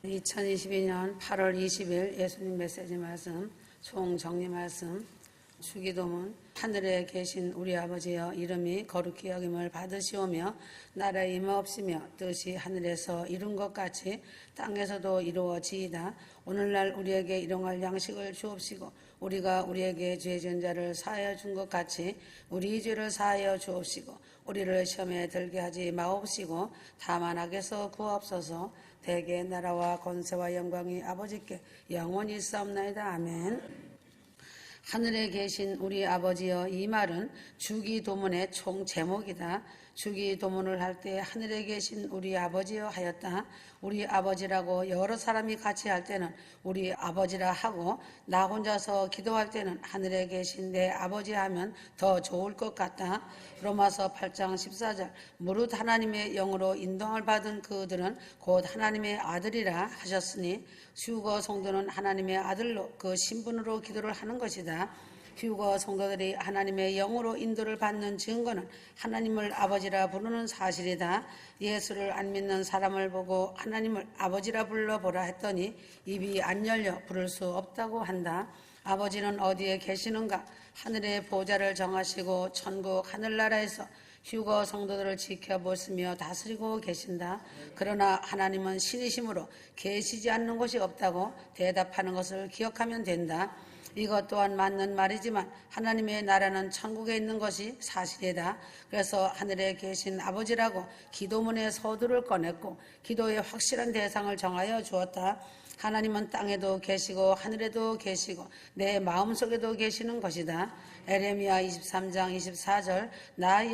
2022년 8월 20일 예수님 메시지 말씀, 총정리 말씀, 주기도문. 하늘에 계신 우리 아버지여, 이름이 거룩히 여김을 받으시오며 나라의 임하옵시며 뜻이 하늘에서 이룬 것 같이 땅에서도 이루어지이다. 오늘날 우리에게 일용할 양식을 주옵시고 우리가 우리에게 죄 지은 자를 사하여 준 것 같이 우리 죄를 사하여 주옵시고 우리를 시험에 들게 하지 마옵시고 다만 악에서 구하옵소서. 대개 나라와 권세와 영광이 아버지께 영원히 있사옵나이다. 아멘. 하늘에 계신 우리 아버지여, 이 말은 주기도문의 총 제목이다. 주기도문을 할 때 하늘에 계신 우리 아버지여 하였다. 우리 아버지라고 여러 사람이 같이 할 때는 우리 아버지라 하고, 나 혼자서 기도할 때는 하늘에 계신 내 아버지 하면 더 좋을 것 같다. 로마서 8장 14절. 무릇 하나님의 영으로 인도함을 받은 그들은 곧 하나님의 아들이라 하셨으니, 휴거 성도는 하나님의 아들로 그 신분으로 기도를 하는 것이다. 휴거 성도들이 하나님의 영으로 인도를 받는 증거는 하나님을 아버지라 부르는 사실이다. 예수를 안 믿는 사람을 보고 하나님을 아버지라 불러보라 했더니 입이 안 열려 부를 수 없다고 한다. 아버지는 어디에 계시는가? 하늘의 보좌를 정하시고 천국 하늘나라에서 휴거 성도들을 지켜보시며 다스리고 계신다. 그러나 하나님은 신이심으로 계시지 않는 곳이 없다고 대답하는 것을 기억하면 된다. 이것 또한 맞는 말이지만 하나님의 나라는 천국에 있는 것이 사실이다. 그래서 하늘에 계신 아버지라고 기도문의 서두를 꺼냈고 기도의 확실한 대상을 정하여 주었다. 하나님은 땅에도 계시고 하늘에도 계시고 내 마음속에도 계시는 것이다. 에레미야 23장 24절. 나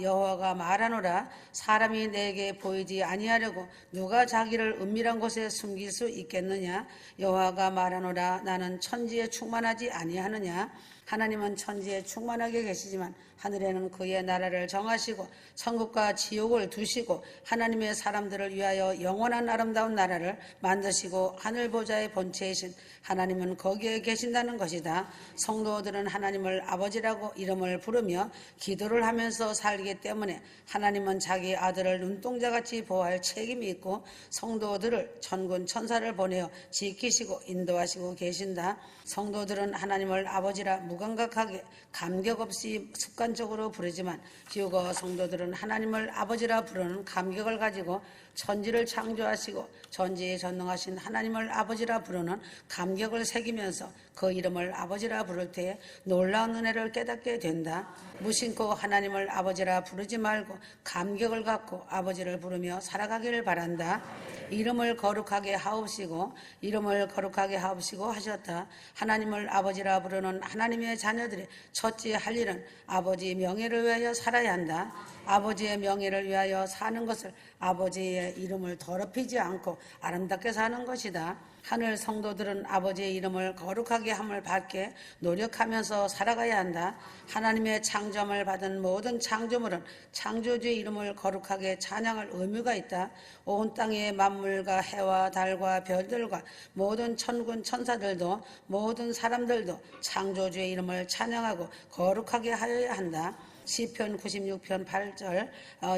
여호와가 말하노라. 사람이 내게 보이지 아니하려고 누가 자기를 은밀한 곳에 숨길 수 있겠느냐. 여호와가 말하노라. 나는 천지에 충만하지 아니하느냐. 하나님은 천지에 충만하게 계시지만 하늘에는 그의 나라를 정하시고 천국과 지옥을 두시고 하나님의 사람들을 위하여 영원한 아름다운 나라를 만드시고 하늘 보좌의 본체이신 하나님은 거기에 계신다는 것이다. 성도들은 하나님을 아버지라고 이름을 부르며 기도를 하면서 살기 때문에 하나님은 자기 아들을 눈동자같이 보호할 책임이 있고 성도들을 천군 천사를 보내어 지키시고 인도하시고 계신다. 성도들은 하나님을 아버지라 무감각하게 감격 없이 습관적으로 부르지만 휴거 성도들은 하나님을 아버지라 부르는 감격을 가지고 천지를 창조하시고 전지에 전능하신 하나님을 아버지라 부르는 감격을 새기면서 그 이름을 아버지라 부를 때에 놀라운 은혜를 깨닫게 된다. 무심코 하나님을 아버지라 부르지 말고 감격을 갖고 아버지를 부르며 살아가기를 바란다. 이름을 거룩하게 하옵시고 이름을 거룩하게 하옵시고 하셨다. 하나님을 아버지라 부르는 하나님의 자녀들의 첫째 할 일은 아버지 명예를 위하여 살아야 한다. 아버지의 명예를 위하여 사는 것을 아버지의 이름을 더럽히지 않고 아름답게 사는 것이다. 하늘 성도들은 아버지의 이름을 거룩하게 함을 받게 노력하면서 살아가야 한다. 하나님의 창조함을 받은 모든 창조물은 창조주의 이름을 거룩하게 찬양할 의무가 있다. 온 땅의 만물과 해와 달과 별들과 모든 천군 천사들도 모든 사람들도 창조주의 이름을 찬양하고 거룩하게 하여야 한다. 시편 96편 8절.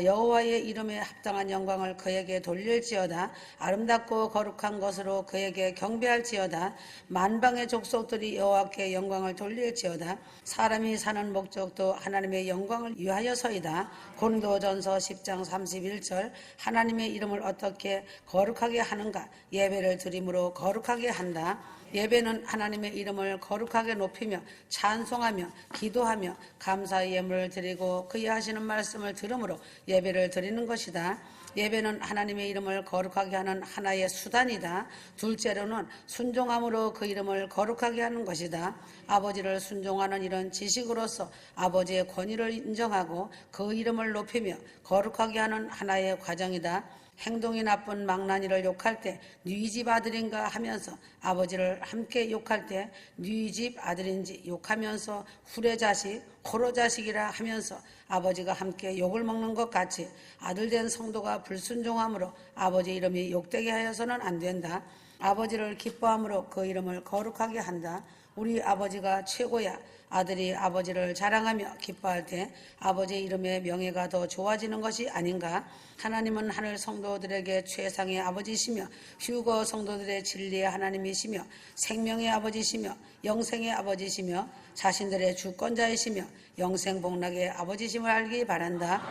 여호와의 이름에 합당한 영광을 그에게 돌릴지어다. 아름답고 거룩한 것으로 그에게 경배할지어다. 만방의 족속들이 여호와께 영광을 돌릴지어다. 사람이 사는 목적도 하나님의 영광을 위하여서이다. 고린도전서 10장 31절. 하나님의 이름을 어떻게 거룩하게 하는가? 예배를 드림으로 거룩하게 한다. 예배는 하나님의 이름을 거룩하게 높이며 찬송하며 기도하며 감사의 예물을 드리고 그의 하시는 말씀을 들음으로 예배를 드리는 것이다. 예배는 하나님의 이름을 거룩하게 하는 하나의 수단이다. 둘째로는 순종함으로 그 이름을 거룩하게 하는 것이다. 아버지를 순종하는 이런 지식으로서 아버지의 권위를 인정하고 그 이름을 높이며 거룩하게 하는 하나의 과정이다. 행동이 나쁜 망나니를 욕할 때 네 집 아들인가 하면서 아버지를 함께 욕할 때 네 집 아들인지 욕하면서 후레자식 호로자식이라 하면서 아버지가 함께 욕을 먹는 것 같이 아들된 성도가 불순종함으로 아버지 이름이 욕되게 하여서는 안 된다. 아버지를 기뻐함으로 그 이름을 거룩하게 한다. 우리 아버지가 최고야. 아들이 아버지를 자랑하며 기뻐할 때 아버지 이름의 명예가 더 좋아지는 것이 아닌가? 하나님은 하늘 성도들에게 최상의 아버지시며 휴거 성도들의 진리의 하나님이시며 생명의 아버지시며 영생의 아버지시며 자신들의 주권자이시며 영생복락의 아버지심을 알기 바란다.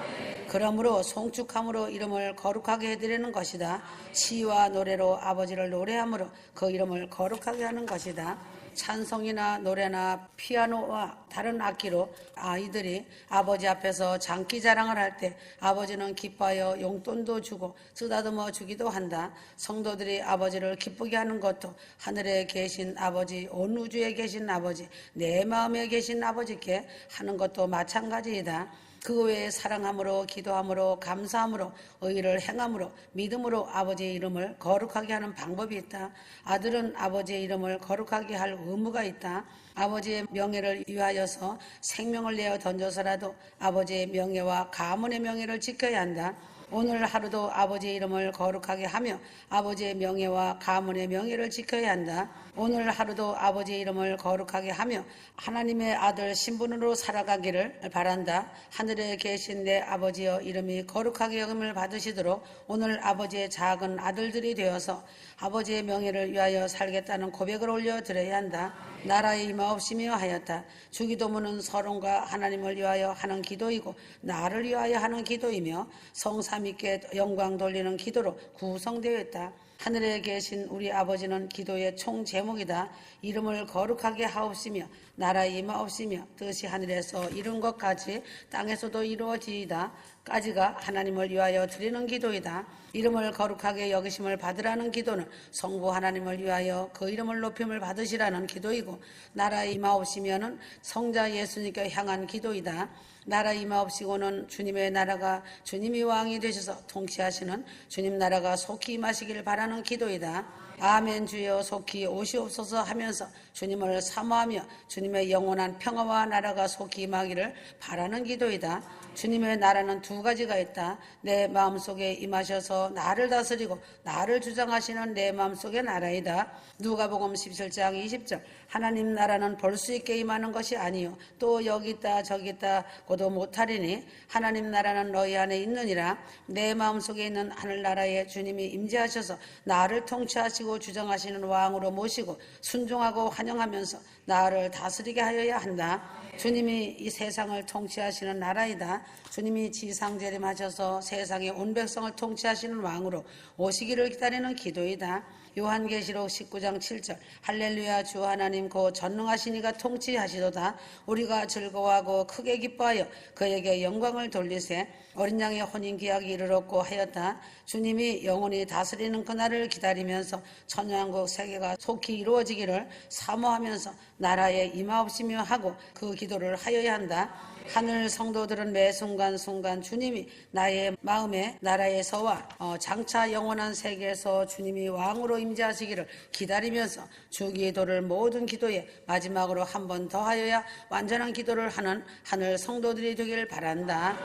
그러므로 송축함으로 이름을 거룩하게 해드리는 것이다. 시와 노래로 아버지를 노래함으로 그 이름을 거룩하게 하는 것이다. 찬송이나 노래나 피아노와 다른 악기로 아이들이 아버지 앞에서 장기 자랑을 할 때 아버지는 기뻐하여 용돈도 주고 쓰다듬어 주기도 한다. 성도들이 아버지를 기쁘게 하는 것도 하늘에 계신 아버지, 온 우주에 계신 아버지, 내 마음에 계신 아버지께 하는 것도 마찬가지이다. 그 외에 사랑함으로, 기도함으로, 감사함으로, 의를 행함으로, 믿음으로 아버지의 이름을 거룩하게 하는 방법이 있다. 아들은 아버지의 이름을 거룩하게 할 의무가 있다. 아버지의 명예를 위하여서 생명을 내어 던져서라도 아버지의 명예와 가문의 명예를 지켜야 한다. 오늘 하루도 아버지의 이름을 거룩하게 하며 아버지의 명예와 가문의 명예를 지켜야 한다. 오늘 하루도 아버지의 이름을 거룩하게 하며 하나님의 아들 신분으로 살아가기를 바란다. 하늘에 계신 내 아버지여 이름이 거룩하게 여김을 받으시도록 오늘 아버지의 작은 아들들이 되어서 아버지의 명예를 위하여 살겠다는 고백을 올려드려야 한다. 나라의 임하옵시며 하였다. 주기도문은 서론과 하나님을 위하여 하는 기도이고 나를 위하여 하는 기도이며 성삼위께 영광 돌리는 기도로 구성되어 있다. 하늘에 계신 우리 아버지는 기도의 총 제목이다. 이름을 거룩하게 하옵시며 나라의 임하옵시며 뜻이 하늘에서 이룬 것까지 땅에서도 이루어지이다. 까지가 하나님을 위하여 드리는 기도이다. 이름을 거룩하게 여기심을 받으라는 기도는 성부 하나님을 위하여 그 이름을 높임을 받으시라는 기도이고 나라의 임하옵시면은 성자 예수님께 향한 기도이다. 나라 임하옵시고는 주님의 나라가 주님이 왕이 되셔서 통치하시는 주님 나라가 속히 임하시길 바라는 기도이다. 아멘 주여 속히 오시옵소서 하면서 주님을 사모하며 주님의 영원한 평화와 나라가 속히 임하기를 바라는 기도이다. 주님의 나라는 두 가지가 있다. 내 마음속에 임하셔서 나를 다스리고 나를 주장하시는 내 마음속의 나라이다. 누가복음 17장 20절 하나님 나라는 볼 수 있게 임하는 것이 아니요 또 여기 있다 저기 있다 고도 못하리니 하나님 나라는 너희 안에 있느니라. 내 마음속에 있는 하늘나라에 주님이 임재하셔서 나를 통치하시고 주장하시는 왕으로 모시고 순종하고 환영하면서 나를 다스리게 하여야 한다. 주님이 이 세상을 통치하시는 나라이다. 주님이 지상재림하셔서 세상의 온 백성을 통치하시는 왕으로 오시기를 기다리는 기도이다. 요한계시록 19장 7절 할렐루야 주 하나님 곧 전능하신 이가 통치하시도다. 우리가 즐거워하고 크게 기뻐하여 그에게 영광을 돌리세. 어린 양의 혼인기약이 이르렀고 하였다. 주님이 영원히 다스리는 그날을 기다리면서 천년왕국 세계가 속히 이루어지기를 사모하면서 나라에 임하옵시며 하고 그 기도를 하여야 한다. 하늘 성도들은 매 순간순간 주님이 나의 마음에 나라에서와 장차 영원한 세계에서 주님이 왕으로 임재하시기를 기다리면서 주기도를 모든 기도에 마지막으로 한 번 더 하여야 완전한 기도를 하는 하늘 성도들이 되기를 바란다.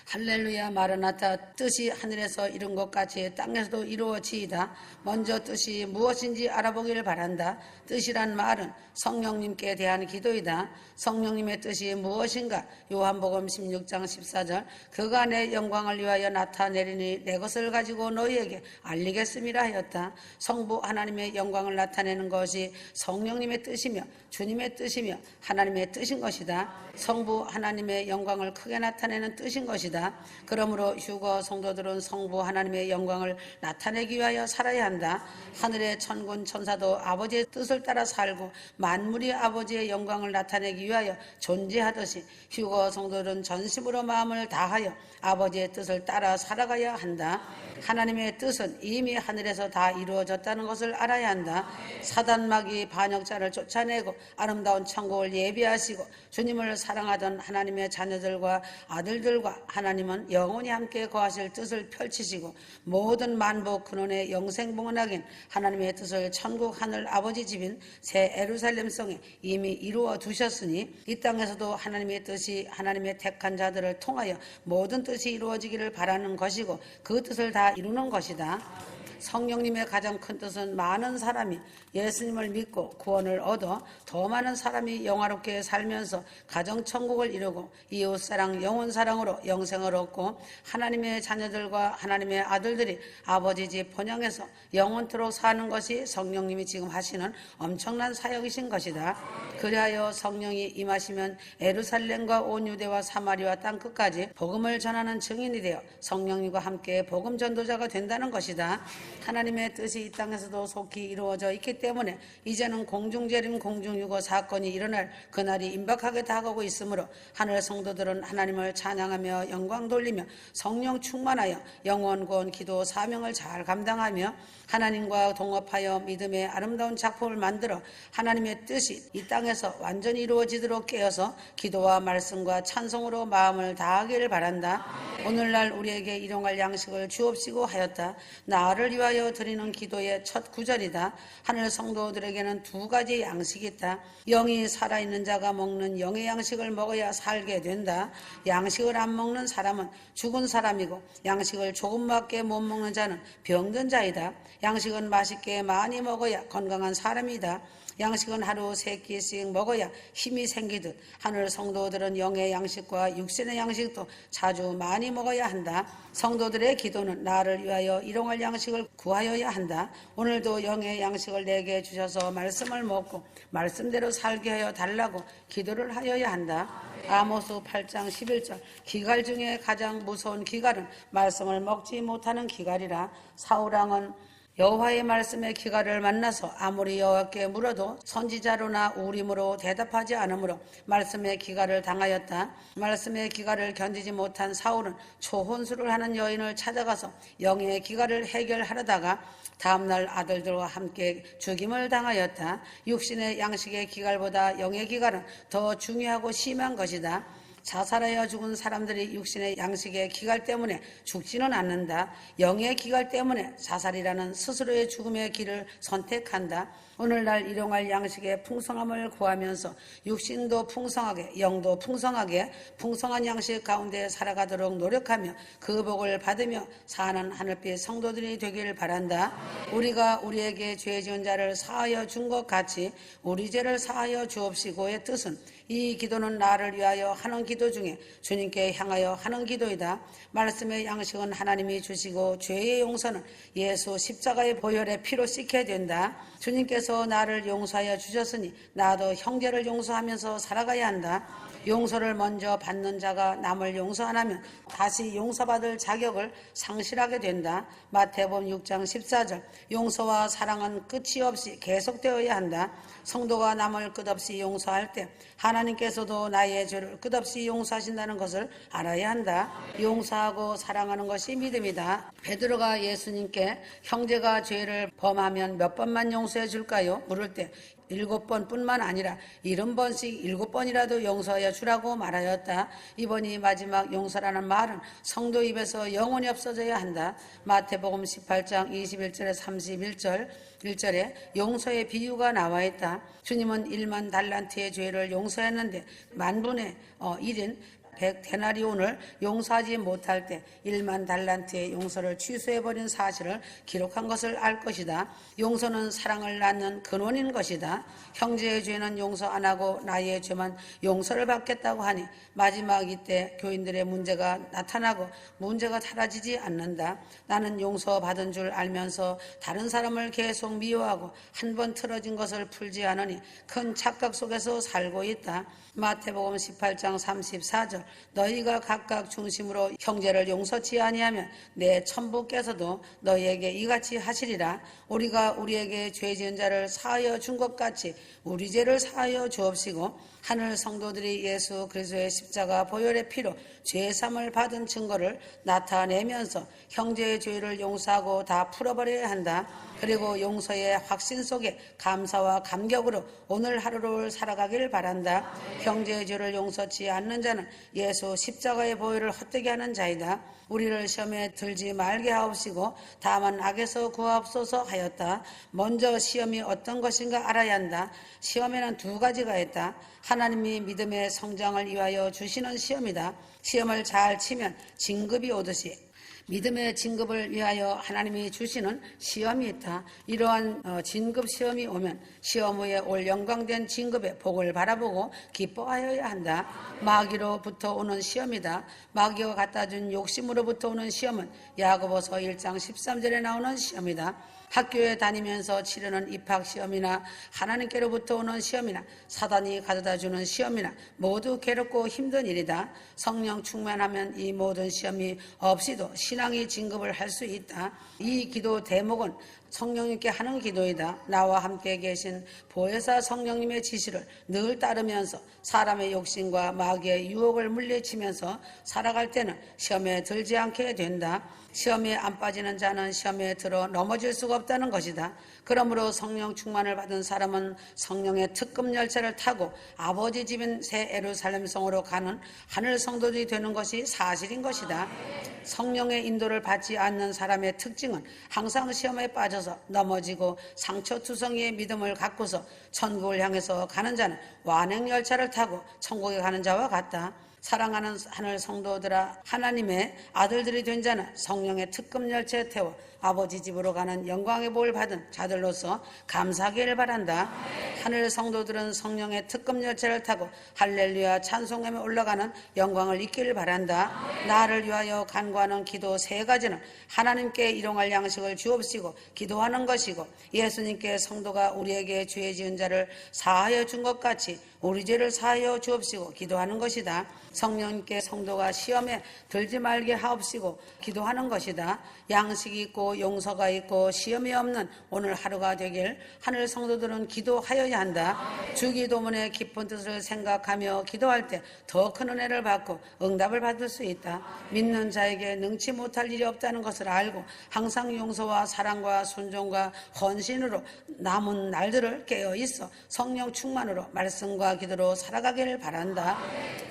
할렐루야 마라나타 뜻이 하늘에서 이룬 것 같이 땅에서도 이루어지이다. 먼저 뜻이 무엇인지 알아보기를 바란다. 뜻이란 말은 성령님께 대한 기도이다. 성령님의 뜻이 무엇인가? 요한복음 16장 14절 그가 내 영광을 위하여 나타내리니 내 것을 가지고 너희에게 알리겠음이라 하였다. 성부 하나님의 영광을 나타내는 것이 성령님의 뜻이며 주님의 뜻이며 하나님의 뜻인 것이다. 성부 하나님의 영광을 크게 나타내는 뜻인 것이다. 그러므로 휴거 성도들은 성부 하나님의 영광을 나타내기 위하여 살아야 한다. 하늘의 천군 천사도 아버지의 뜻을 따라 살고 만물이 아버지의 영광을 나타내기 위하여 존재하듯이 휴거 성도들은 전심으로 마음을 다하여 아버지의 뜻을 따라 살아가야 한다. 하나님의 뜻은 이미 하늘에서 다 이루어졌다는 것을 알아야 한다. 사단마귀 반역자를 쫓아내고 아름다운 천국을 예비하시고 주님을 사랑하던 하나님의 자녀들과 아들들과 하나님은 영원히 함께 거하실 뜻을 펼치시고 모든 만복 근원의 영생봉헌하긴 하나님의 뜻을 천국 하늘 아버지 집인 새 예루살렘 성에 이미 이루어 두셨으니 이 땅에서도 하나님의 뜻이 하나님의 택한 자들을 통하여 모든 뜻이 이루어지기를 바라는 것이고 그 뜻을 다 이루는 것이다. 성령님의 가장 큰 뜻은 많은 사람이 예수님을 믿고 구원을 얻어 더 많은 사람이 영화롭게 살면서 가정천국을 이루고 이웃사랑, 영혼사랑으로 영생을 얻고 하나님의 자녀들과 하나님의 아들들이 아버지 집 본향에서 영원토록 사는 것이 성령님이 지금 하시는 엄청난 사역이신 것이다. 그리하여 성령이 임하시면 예루살렘과 온 유대와 사마리아 땅끝까지 복음을 전하는 증인이 되어 성령님과 함께 복음 전도자가 된다는 것이다. 하나님의 뜻이 이 땅에서도 속히 이루어져 있기 때문에 이제는 공중재림 공중유고 사건이 일어날 그날이 임박하게 다가오고 있으므로 하늘 성도들은 하나님을 찬양하며 영광 돌리며 성령 충만하여 영원 구원 기도 사명을 잘 감당하며 하나님과 동업하여 믿음의 아름다운 작품을 만들어 하나님의 뜻이 이 땅에서 완전히 이루어지도록 깨어서 기도와 말씀과 찬송으로 마음을 다하기를 바란다. 오늘날 우리에게 일용할 양식을 주옵시고 하였다. 나를 위하여 드리는 기도의 첫 구절이다. 하늘 성도들에게는 두 가지 양식이 있다. 영이 살아있는 자가 먹는 영의 양식을 먹어야 살게 된다. 양식을 안 먹는 사람은 죽은 사람이고 양식을 조금밖에 못 먹는 자는 병든 자이다. 양식은 맛있게 많이 먹어야 건강한 사람이다. 양식은 하루 3끼씩 먹어야 힘이 생기듯 하늘 성도들은 영의 양식과 육신의 양식도 자주 많이 먹어야 한다. 성도들의 기도는 나를 위하여 일용할 양식을 구하여야 한다. 오늘도 영의 양식을 내게 주셔서 말씀을 먹고 말씀대로 살게 하여 달라고 기도를 하여야 한다. 아모스 8장 11절 기갈 중에 가장 무서운 기갈은 말씀을 먹지 못하는 기갈이라. 사울왕은 여호와의 말씀의 기갈을 만나서 아무리 여호와께 물어도 선지자로나 우림으로 대답하지 않으므로 말씀의 기갈을 당하였다. 말씀의 기갈을 견디지 못한 사울은 초혼수를 하는 여인을 찾아가서 영의 기갈을 해결하려다가 다음날 아들들과 함께 죽임을 당하였다. 육신의 양식의 기갈보다 영의 기갈은 더 중요하고 심한 것이다. 자살하여 죽은 사람들이 육신의 양식의 기갈 때문에 죽지는 않는다. 영의 기갈 때문에 자살이라는 스스로의 죽음의 길을 선택한다. 오늘날 일용할 양식의 풍성함을 구하면서 육신도 풍성하게 영도 풍성하게 풍성한 양식 가운데 살아가도록 노력하며 그 복을 받으며 사는 하늘빛 성도들이 되기를 바란다. 우리가 우리에게 죄 지은 자를 사하여 준 것 같이 우리 죄를 사하여 주옵시고의 뜻은 이 기도는 나를 위하여 하는 기도 중에 주님께 향하여 하는 기도이다. 말씀의 양식은 하나님이 주시고 죄의 용서는 예수 십자가의 보혈의 피로 씻게 된다. 주님께서 나를 용서하여 주셨으니 나도 형제를 용서하면서 살아가야 한다. 용서를 먼저 받는 자가 남을 용서 안 하면 다시 용서받을 자격을 상실하게 된다. 마태복음 6장 14절 용서와 사랑은 끝이 없이 계속되어야 한다. 성도가 남을 끝없이 용서할 때 하나님께서도 나의 죄를 끝없이 용서하신다는 것을 알아야 한다. 용서하고 사랑하는 것이 믿음이다. 베드로가 예수님께 형제가 죄를 범하면 몇 번만 용서해 줄까요? 물을 때 7번뿐만 아니라 70번씩 7번이라도 용서하여 주라고 말하였다. 이번이 마지막 용서라는 말은 성도 입에서 영원히 없어져야 한다. 마태복음 18장 21절에 31절 1절에 용서의 비유가 나와 있다. 주님은 1만 달란트의 죄를 용서했는데 만분의 1인 100데나리온을 용서하지 못할 때 1만 달란트의 용서를 취소해버린 사실을 기록한 것을 알 것이다. 용서는 사랑을 낳는 근원인 것이다. 형제의 죄는 용서 안 하고 나의 죄만 용서를 받겠다고 하니 마지막 이때 교인들의 문제가 나타나고 문제가 사라지지 않는다. 나는 용서받은 줄 알면서 다른 사람을 계속 미워하고 한 번 틀어진 것을 풀지 않으니 큰 착각 속에서 살고 있다. 마태복음 18장 34절 너희가 각각 중심으로 형제를 용서치 아니하면 내 천부께서도 너희에게 이같이 하시리라. 우리가 우리에게 죄 지은 자를 사하여 준 것 같이 우리 죄를 사하여 주옵시고 하늘 성도들이 예수 그리스도의 십자가 보혈의 피로 죄삼을 받은 증거를 나타내면서 형제의 죄를 용서하고 다 풀어버려야 한다. 그리고 용서의 확신 속에 감사와 감격으로 오늘 하루를 살아가길 바란다. 형제의 죄를 용서치 않는 자는 예수 십자가의 보혈을 헛되게 하는 자이다. 우리를 시험에 들지 말게 하옵시고 다만 악에서 구하옵소서 하였다. 먼저 시험이 어떤 것인가 알아야 한다. 시험에는 두 가지가 있다. 하나님이 믿음의 성장을 위하여 주시는 시험이다. 시험을 잘 치면 진급이 오듯이 믿음의 진급을 위하여 하나님이 주시는 시험이 있다. 이러한 진급 시험이 오면 시험 후에 올 영광된 진급의 복을 바라보고 기뻐하여야 한다. 마귀로부터 오는 시험이다. 마귀가 갖다준 욕심으로부터 오는 시험은 야고보서 1장 13절에 나오는 시험이다. 학교에 다니면서 치르는 입학시험이나 하나님께로부터 오는 시험이나 사단이 가져다주는 시험이나 모두 괴롭고 힘든 일이다. 성령 충만하면 이 모든 시험이 없이도 신앙이 진급을 할 수 있다. 이 기도 대목은 성령님께 하는 기도이다. 나와 함께 계신 보혜사 성령님의 지시를 늘 따르면서 사람의 욕심과 마귀의 유혹을 물리치면서 살아갈 때는 시험에 들지 않게 된다. 시험에 안 빠지는 자는 시험에 들어 넘어질 수가 없다는 것이다. 그러므로 성령 충만을 받은 사람은 성령의 특급 열차를 타고 아버지 집인 새 예루살렘 성으로 가는 하늘 성도들이 되는 것이 사실인 것이다. 성령의 인도를 받지 않는 사람의 특징은 항상 시험에 빠져서 넘어지고 상처투성이의 믿음을 갖고서 천국을 향해서 가는 자는 완행 열차를 타고 천국에 가는 자와 같다. 사랑하는 하늘 성도들아, 하나님의 아들들이 된 자는 성령의 특급 열차에 태워 아버지 집으로 가는 영광의 복을 받은 자들로서 감사하기를 바란다. 하늘 성도들은 성령의 특급 열차를 타고 할렐루야 찬송하며 올라가는 영광을 잊기를 바란다. 나를 위하여 간구하는 기도 3가지는 하나님께 일용할 양식을 주옵시고 기도하는 것이고, 예수님께 성도가 우리에게 죄 지은 자를 사하여 준 것 같이 우리 죄를 사하여 주옵시고 기도하는 것이다. 성령님께 성도가 시험에 들지 말게 하옵시고 기도하는 것이다. 양식이 있고 용서가 있고 시험이 없는 오늘 하루가 되길 하늘 성도들은 기도하여야 한다. 주기도문의 깊은 뜻을 생각하며 기도할 때 더 큰 은혜를 받고 응답을 받을 수 있다. 믿는 자에게 능치 못할 일이 없다는 것을 알고 항상 용서와 사랑과 순종과 헌신으로 남은 날들을 깨어있어 성령 충만으로 말씀과 기도로 살아가기를 바란다.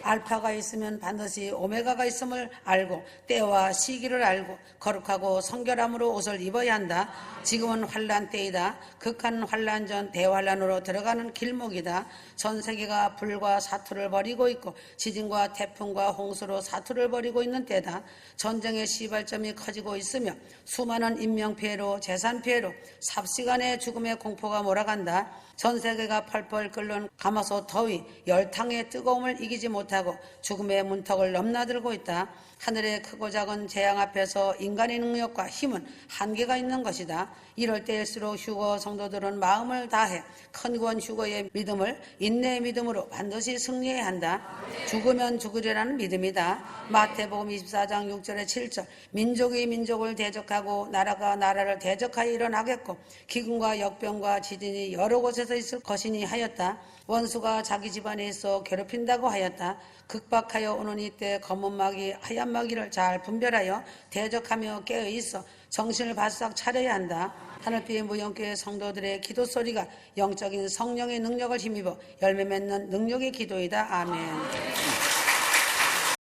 알파가 있으면 반드시 오메가가 있음을 알고 때와 시기를 알고 거룩하고 성결함으로 옷을 입어야 한다. 지금은 환난 때이다. 극한 환난 전 대환난으로 들어가는 길목이다. 전 세계가 불과 사투를 벌이고 있고 지진과 태풍과 홍수로 사투를 벌이고 있는 때다. 전쟁의 시발점이 커지고 있으며 수많은 인명피해로 재산피해로 삽시간의 죽음의 공포가 몰아간다. 전 세계가 펄펄 끓는 가마솥 더위, 열탕의 뜨거움을 이기지 못하고 죽음의 문턱을 넘나들고 있다. 하늘의 크고 작은 재앙 앞에서 인간의 능력과 힘은 한계가 있는 것이다. 이럴 때일수록 휴거 성도들은 마음을 다해 큰 구원 휴거의 믿음을 인내의 믿음으로 반드시 승리해야 한다. 죽으면 죽으리라는 믿음이다. 마태복음 24장 6절에 7절 민족이 민족을 대적하고 나라가 나라를 대적하여 일어나겠고 기근과 역병과 지진이 여러 곳에서 있을 것이니 하였다. 원수가 자기 집안에 있어 괴롭힌다고 하였다. 극박하여 오는 이때 검은 마귀 하얀 마귀를 잘 분별하여 대적하며 깨어있어 정신을 바싹 차려야 한다. 하늘빛의 무영교회 성도들의 기도 소리가 영적인 성령의 능력을 힘입어 열매 맺는 능력의 기도이다. 아멘.